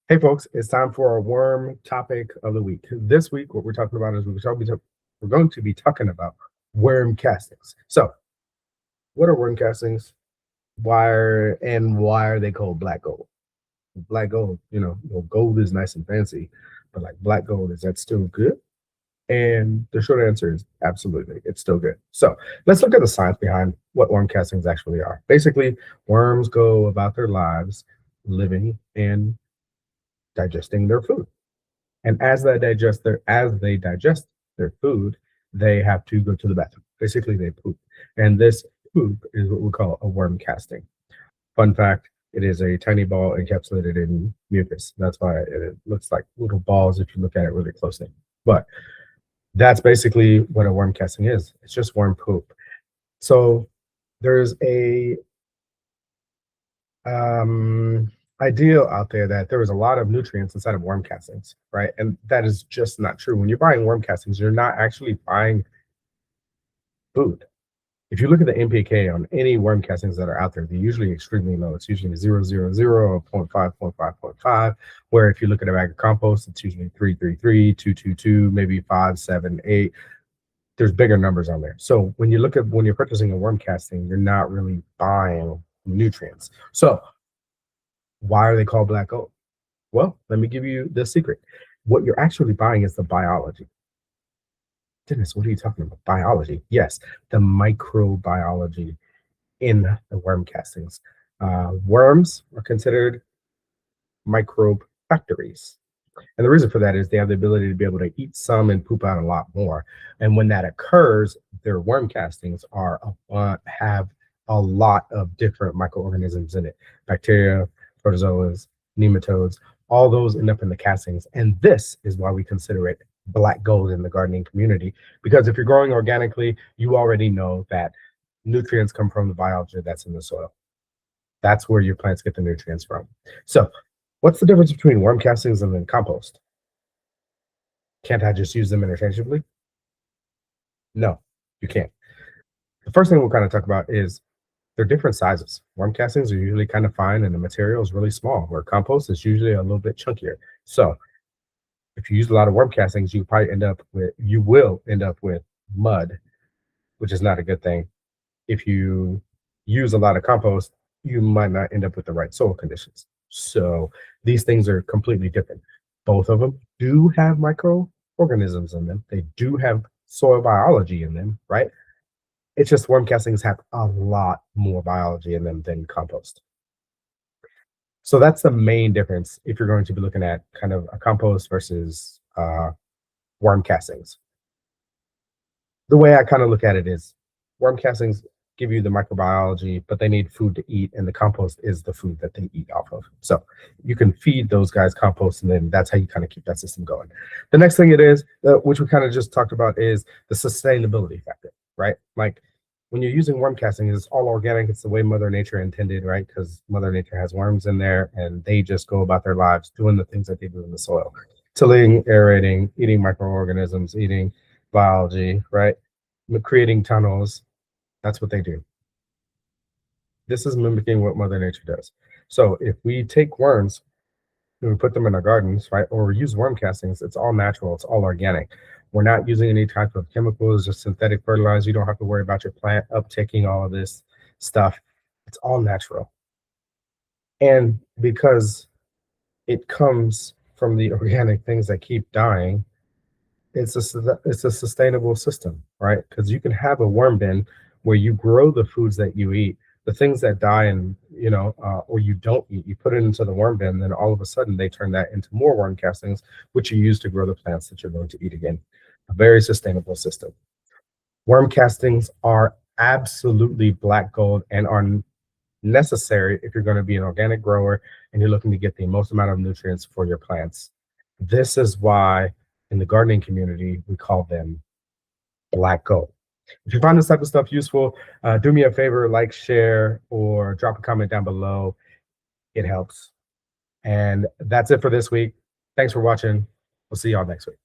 Hey folks, it's time for our worm topic of the week. This week, what we're talking about is we're going to be talking about worm castings. So, what are worm castings? Why are they called black gold? Black gold, gold is nice and fancy, but like black gold, is that still good? And the short answer is absolutely, it's still good. So let's look at the science behind what worm castings actually are. Basically, worms go about their lives living and digesting their food. And as they digest their food, they have to go to the bathroom. Basically, they poop, and this poop is what we call a worm casting. Fun fact: it is a tiny ball encapsulated in mucus. That's why it looks like little balls if you look at it really closely. But that's basically what a worm casting is. It's just worm poop. So there's a um, ideal out there that there is a lot of nutrients inside of worm castings, right? And that is just not true. When you're buying worm castings, you're not actually buying food. If you look at the NPK on any worm castings that are out there, they're usually extremely low. It's usually 0.000 or point 0.5, point 0.5, point 0.5. Where if you look at a bag of compost, it's usually 333, 222, maybe 5, 7, 8. There's bigger numbers on there. So when you're purchasing a worm casting, you're not really buying nutrients. So why are they called black gold? Well, let me give you the secret. What you're actually buying is the biology. Dennis, what are you talking about? Biology. Yes, the microbiology in the worm castings. Worms are considered microbe factories. And the reason for that is they have the ability to be able to eat some and poop out a lot more. And when that occurs, their worm castings have a lot of different microorganisms in it: bacteria, protozoas, nematodes. All those end up in the castings, and this is why we consider it black gold in the gardening community. Because if you're growing organically, you already know that nutrients come from the biology that's in the soil. That's where your plants get the nutrients from. So, what's the difference between worm castings and then compost? Can't I just use them interchangeably? No, you can't. The first thing we'll kind of talk about is they're different sizes. Worm castings are usually kind of fine and the material is really small, where compost is usually a little bit chunkier. So if you use a lot of worm castings, you will end up with mud, which is not a good thing. If you use a lot of compost, you might not end up with the right soil conditions. So these things are completely different. Both of them do have microorganisms in them. They do have soil biology in them, right? It's just worm castings have a lot more biology in them than compost. So that's the main difference if you're going to be looking at kind of a compost versus worm castings. The way I kind of look at it is worm castings give you the microbiology, but they need food to eat, and the compost is the food that they eat off of. So you can feed those guys compost, and then that's how you kind of keep that system going. The next thing it is, which we kind of just talked about, is the sustainability factor, right? Like when you're using worm casting, it's all organic. It's the way Mother Nature intended, right? Because Mother Nature has worms in there, and they just go about their lives doing the things that they do in the soil, tilling, aerating, eating microorganisms, eating biology, right? Creating tunnels. That's what they do. This is mimicking what Mother Nature does. So if we take worms and we put them in our gardens, right, or we use worm castings, it's all natural, it's all organic. We're not using any type of chemicals or synthetic fertilizer. You don't have to worry about your plant uptaking all of this stuff. It's all natural. And because it comes from the organic things that keep dying, it's a sustainable system, right? Because you can have a worm bin where you grow the foods that you eat, the things that die and or you don't eat, you put it into the worm bin, then all of a sudden they turn that into more worm castings, which you use to grow the plants that you're going to eat again. A very sustainable system. Worm castings are absolutely black gold and are necessary if you're going to be an organic grower and you're looking to get the most amount of nutrients for your plants. This is why in the gardening community we call them black gold. If you find this type of stuff useful, do me a favor, like, share, or drop a comment down below. It helps. And that's it for this week. Thanks for watching. We'll see y'all next week.